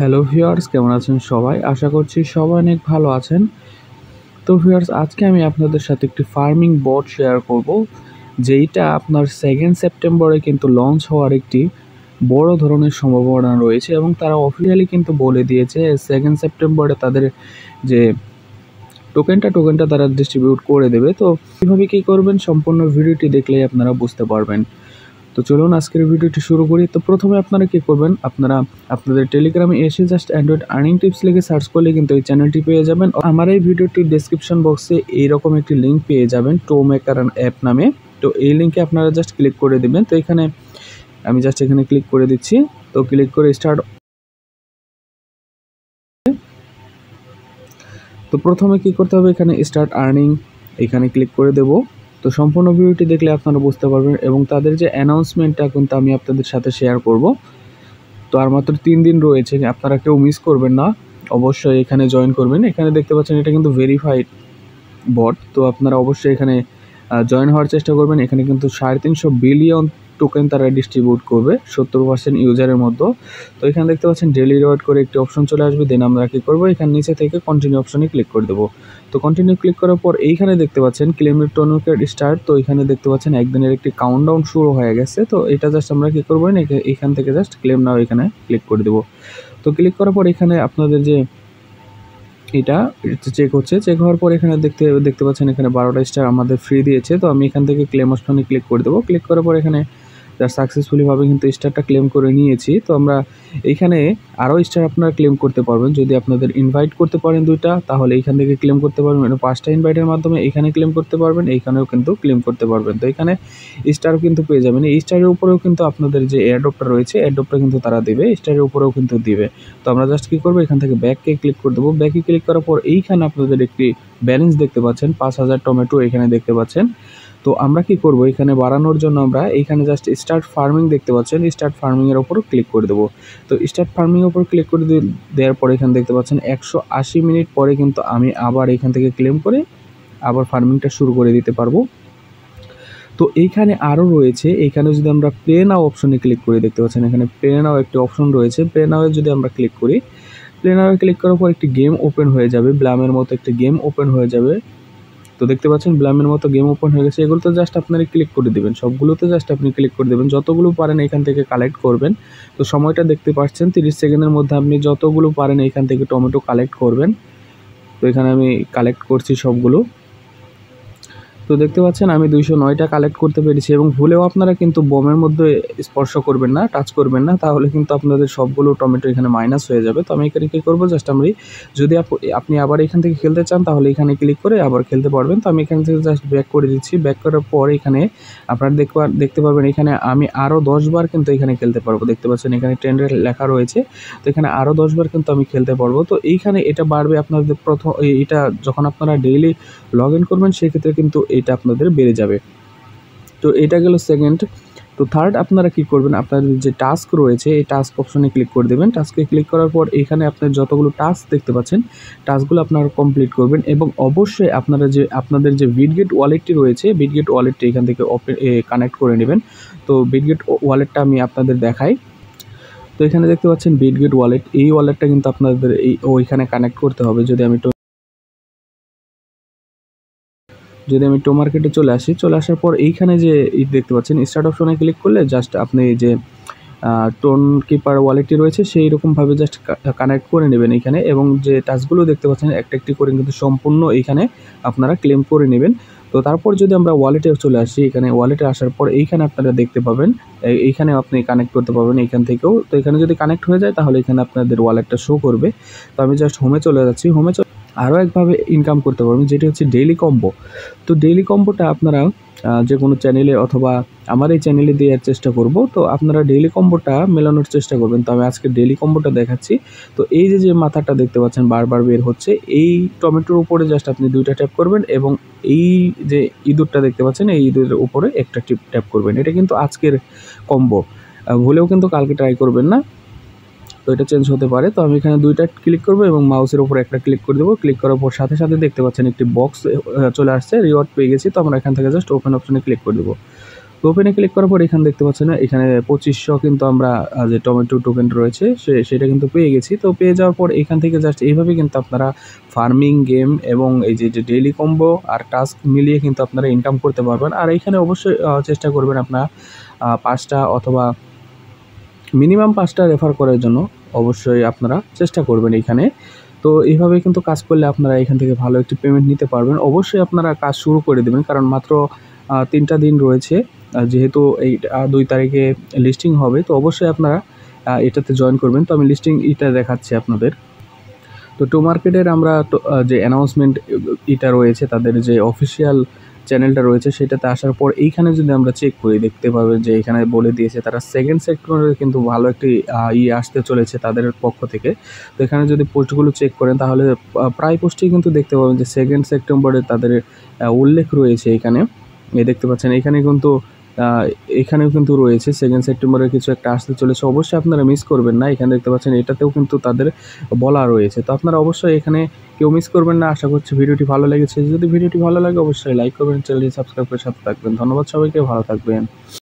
Hello viewers, কেমন আছেন সবাই? আশা করছি সবাই অনেক ভালো আছেন। তো ভিউয়ার্স, আজকে আমি আপনাদের সাথে একটি ফার্মিং বট শেয়ার করব, যেইটা আপনার 2nd সেপ্টেম্বরে কিন্তু লঞ্চ হওয়ার একটি বড় ধরনের সম্ভাবনা রয়েছে এবং তারা অফিসিয়ালি কিন্তু বলে দিয়েছে 2nd সেপ্টেম্বরে তাদের যে টোকেনটা তারা ডিস্ট্রিবিউট করে দেবে। তো কীভাবে কী করবেন সম্পূর্ণ ভিডিওটি দেখলেই আপনারা বুঝতে পারবেন। তো চলুন আজকের ভিডিওটি শুরু করি। তো প্রথমে আপনারা কি করবেন, আপনারা আপনাদের টেলিগ্রামে এসে জাস্ট অ্যান্ড্রয়েড আর্নিং টিপস লিখে সার্চ করলে কিন্তু এই চ্যানেলটি পেয়ে যাবেন। আমার এই ভিডিওটির ডেসক্রিপশন বক্সে এইরকম একটি লিঙ্ক পেয়ে যাবেন, টো মেকার অ্যাপ নামে। তো এই লিঙ্কে আপনারা জাস্ট ক্লিক করে দেবেন। তো এখানে আমি জাস্ট এখানে ক্লিক করে দিচ্ছি। তো ক্লিক করে স্টার্ট। তো প্রথমে কি করতে হবে, এখানে স্টার্ট আর্নিং এখানে ক্লিক করে দেব। তো সম্পূর্ণ ভিডিওটি দেখলে আপনারা বুঝতে পারবেন এবং তাদের যে অ্যানাউন্সমেন্টটা কিন্তু আমি আপনাদের সাথে শেয়ার করব। তো আর মাত্র 3 দিন রয়েছে, আপনারা কেউ মিস করবেন না, অবশ্যই এখানে জয়েন করবেন। এখানে দেখতে পাচ্ছেন এটা কিন্তু ভেরিফাইড বট, তো আপনারা অবশ্যই এখানে জয়েন হওয়ার চেষ্টা করবেন। এখানে কিন্তু 350 বিলিয়ন টোকেন তারা ডিস্ট্রিবিউট করবে 70% ইউজারের মধ্যে। তো এখানে দেখতে পাচ্ছেন ডেলি রিওয়ার্ড করে একটি অপশন চলে আসবে। দেন আমরা কী করবো, এখানে নিচে থেকে কন্টিনিউ অপশনে ক্লিক করে দেবো। তো কন্টিনিউ ক্লিক করার পর এইখানে দেখতে পাচ্ছেন ক্লেম টোকেন স্টার্ট। তো এখানে দেখতে পাচ্ছেন একদিনের একটি কাউন্টডাউন শুরু হয়ে গেছে। তো এটা জাস্ট আমরা কী করবো, এখান থেকে জাস্ট ক্লেম নাও এখানে ক্লিক করে দেবো। তো ক্লিক করার পর এখানে আপনাদের যে এটা চেক হচ্ছে, চেক হওয়ার পর এখানে দেখতে পাচ্ছেন এখানে 12টা স্টার আমাদের ফ্রি দিয়েছে। তো আমি এখান থেকে ক্লেম অপশনে ক্লিক করে দেবো। ক্লিক করার পর এখানে সাকসেসফুলিভাবে কিন্তু স্টারটা ক্লেম করে নিয়েছি। তো আমরা এইখানে আরও স্টার আপনারা ক্লেম করতে পারবেন যদি আপনাদের ইনভাইট করতে পারেন 2টা, তাহলে এইখান থেকে ক্লেম করতে পারবেন। 5টা ইনভাইটের মাধ্যমে এখানে ক্লেম করতে পারবেন, এইখানেও কিন্তু ক্লেম করতে পারবেন। তো এখানে স্টারও কিন্তু পেয়ে যাবেন। এই স্টারের উপরেও কিন্তু আপনাদের যে এয়ারড্রপটা রয়েছে, এয়ারড্রপটা কিন্তু তারা দেবে, স্টারের উপরেও কিন্তু দিবে। তো আমরা জাস্ট কী করবো, এখান থেকে ব্যাককে ক্লিক করে দেবো। ব্যাকে ক্লিক করার পর এইখানে আপনাদের একটি ব্যালেন্স দেখতে পাচ্ছেন, 5000 টমেটো এখানে দেখতে পাচ্ছেন। তো আমরা কি করব, এখানে বাড়ানোর জন্য আমরা এইখানে জাস্ট স্টার্ট ফার্মিং দেখতে পাচ্ছেন, স্টার্ট ফার্মিংয়ের ওপর ক্লিক করে দেবো। তো স্টার্ট ফার্মিংয়ের ওপর ক্লিক করে দেওয়ার পরে এখানে দেখতে পাচ্ছেন 180 মিনিট পরে কিন্তু আমি আবার এখান থেকে ক্লেম করে আবার ফার্মিংটা শুরু করে দিতে পারবো। তো এইখানে আরও রয়েছে, এইখানে যদি আমরা প্লে নাও অপশনে ক্লিক করি, দেখতে পাচ্ছেন এখানে প্লে নাও একটি অপশন রয়েছে। প্লে নাওয়ে যদি আমরা ক্লিক করি, প্লে নাওয়ে ক্লিক করার পর একটি গেম ওপেন হয়ে যাবে, ব্লামের মতো একটি গেম ওপেন হয়ে যাবে। তো দেখতে পাচ্ছেন ব্লামের মতো গেম ওপেন হয়ে গেছে। এগুলোতে জাস্ট আপনারা ক্লিক করে দেবেন, সবগুলোতে জাস্ট আপনি ক্লিক করে দেবেন, যতগুলো পারেন এখান থেকে কালেক্ট করবেন। তো সময়টা দেখতে পাচ্ছেন 30 সেকেন্ডের মধ্যে আপনি যতগুলো পারেন এখান থেকে টমেটো কালেক্ট করবেন। তো এখানে আমি কালেক্ট করছি সবগুলো। তো দেখতে পাচ্ছেন আমি 209টা কালেক্ট করতে পেরেছি এবং ভুলেও আপনারা কিন্তু বোমের মধ্যে স্পর্শ করবেন না, টাচ করবেন না, তাহলে কিন্তু আপনাদের সবগুলো টমেটো এখানে মাইনাস হয়ে যাবে। তো আমি এখানে কী করবো, জাস্ট আমি যদি আপনি আবার এখান থেকে খেলতে চান তাহলে এখানে ক্লিক করে আবার খেলতে পারবেন। তো আমি এখান থেকে জাস্ট ব্যাক করে দিচ্ছি। ব্যাক করার পর এখানে আপনারা দেখতে পারবেন এখানে আমি আরও 10 বার কিন্তু এখানে খেলতে পারবো। দেখতে পাচ্ছেন এখানে 10 লেখা রয়েছে। তো এখানে আরও 10 বার কিন্তু আমি খেলতে পারবো। তো এইখানে এটা বাড়বে আপনাদের এটা যখন আপনারা ডেইলি লগ ইন করবেন সেক্ষেত্রে কিন্তু এটা আপনাদের বেড়ে যাবে। তো এটা গেল সেকেন্ড। তো থার্ড আপনারা কি করবেন, আপনাদের যে টাস্ক রয়েছে এই টাস্ক অপশনে ক্লিক করে দেবেন। টাস্কে ক্লিক করার পর এখানে আপনার যতগুলো টাস্ক দেখতে পাচ্ছেন টাস্কগুলো আপনারা কমপ্লিট করবেন এবং অবশ্যই আপনাদের যে বিটগেট ওয়ালেটটি রয়েছে, বিটগেট ওয়ালেটটি এখান থেকে কানেক্ট করে নেবেন। তো বিটগেট ওয়ালেটটা আমি আপনাদের দেখাই। তো এখানে দেখতে পাচ্ছেন বিটগেট ওয়ালেট, এই ওয়ালেটটা কিন্তু আপনাদের ওইখানে কানেক্ট করতে হবে। যদি আমি টো মার্কেটে চলে আসার পর এইখানে যে দেখতে পাচ্ছেন স্টার্ট অপশনে ক্লিক করলে জাস্ট আপনি যে টোন কিপার ওয়ালেটটি রয়েছে সেই রকমভাবে জাস্ট কানেক্ট করে নেবেন এইখানে, এবং যে টাস্কগুলো দেখতে পাচ্ছেন একটা একটি করে কিন্তু সম্পূর্ণ এইখানে আপনারা ক্লেম করে নেবেন। তো তারপর যদি আমরা ওয়ালেটে চলে আসি, এখানে ওয়ালেটে আসার পর এইখানে আপনারা দেখতে পাবেন এইখানে আপনি কানেক্ট করতে পারবেন এইখান থেকেও। তো এখানে যদি কানেক্ট হয়ে যায় তাহলে এখানে আপনাদের ওয়ালেটটা শো করবে। তো আমি জাস্ট হোমে চলে যাচ্ছি। আরও একভাবে ইনকাম করতে পারবেন, যেটি হচ্ছে ডেইলি কম্বো। তো ডেইলি কম্বোটা আপনারা যে কোনো চ্যানেলে অথবা আমার এই চ্যানেলে দেওয়ার চেষ্টা করব। তো আপনারা ডেইলি কম্বোটা মেলানোর চেষ্টা করবেন। তো আমি আজকে ডেইলি কম্বোটা দেখাচ্ছি। তো এই যে মাথাটা দেখতে পাচ্ছেন বারবার বের হচ্ছে, এই টমেটোর উপরে জাস্ট আপনি 2টা ট্যাপ করবেন এবং এই যে ইঁদুরটা দেখতে পাচ্ছেন এই ইঁদুরের উপরে একটা ট্যাপ করবেন। এটা কিন্তু আজকের কম্বো, ভুলেও কিন্তু কালকে ট্রাই করবেন না, তো এটা চেঞ্জ হতে পারে। তো আমি এখানে 2টা ক্লিক করবো এবং মাউসের উপর একটা ক্লিক করে দেবো। ক্লিক করার পর সাথে দেখতে পাচ্ছেন একটি বক্স চলে আসছে, রিওয়ার্ড পেয়ে গেছি। তো আমরা এখান থেকে জাস্ট ওপেন অপশনে ক্লিক করে দেবো। তো ওপেনে ক্লিক করার পর এখানে দেখতে পাচ্ছেন না, এখানে 2500 কিন্তু আমরা যে টমেটো টোকেন রয়েছে সেটা কিন্তু পেয়ে গেছি। তো পেয়ে যাওয়ার পর এখান থেকে জাস্ট এইভাবে কিন্তু আপনারা ফার্মিং গেম এবং এই যে ডেইলি কম্বো আর টাস্ক মিলিয়ে কিন্তু আপনারা ইনকাম করতে পারবেন। আর এখানে অবশ্যই চেষ্টা করবেন আপনারা 5টা অথবা মিনিমাম 5টা রেফার করার জন্য অবশ্যই আপনারা চেষ্টা করবেন এইখানে। তো এইভাবে কিন্তু কাজ করলে আপনারা এখান থেকে ভালো একটি পেমেন্ট নিতে পারবেন। অবশ্যই আপনারা কাজ শুরু করে দেবেন, কারণ মাত্র 3টা দিন রয়েছে। যেহেতু এই 2 তারিখে লিস্টিং হবে, তো অবশ্যই আপনারা এটাতে জয়েন করবেন। তো আমি লিস্টিং এটা দেখাচ্ছি আপনাদের। তো টো মার্কেটের আমরা যে অ্যানাউন্সমেন্ট এটা রয়েছে, তাদের যে অফিসিয়াল চ্যানেলটা রয়েছে সেটাতে আসার পর এইখানে যদি আমরা চেক করি, দেখতে পাবেন যে এখানে বলে দিয়েছে তারা সেকেন্ড সেক্টরে কিন্তু ভালো একটি আসতে চলেছে তাদের পক্ষ থেকে। তো এখানে যদি পোস্টগুলো চেক করেন তাহলে প্রায় পোস্টেই কিন্তু দেখতে পাবেন যে 2nd সেপ্টেম্বরে তাদের উল্লেখ রয়েছে এখানে। দেখতে পাচ্ছেন এখানে কিন্তু এখানেও কিন্তু রয়েছে 2nd সেপ্টেম্বরে কিছু একটা আসতে চলেছে। অবশ্যই আপনারা মিস করবেন না। এখানে দেখতে পাচ্ছেন এটাতেও কিন্তু তাদের বলা রয়েছে। তো আপনারা অবশ্যই এখানে কেউ মিস করবেন না। আশা করছি ভিডিওটি ভালো লেগেছে। যদি ভিডিওটি ভালো লাগে অবশ্যই লাইক করবেন, চ্যানেলটি সাবস্ক্রাইব করে সাথে থাকবেন। ধন্যবাদ সবাইকে, ভালো থাকবেন।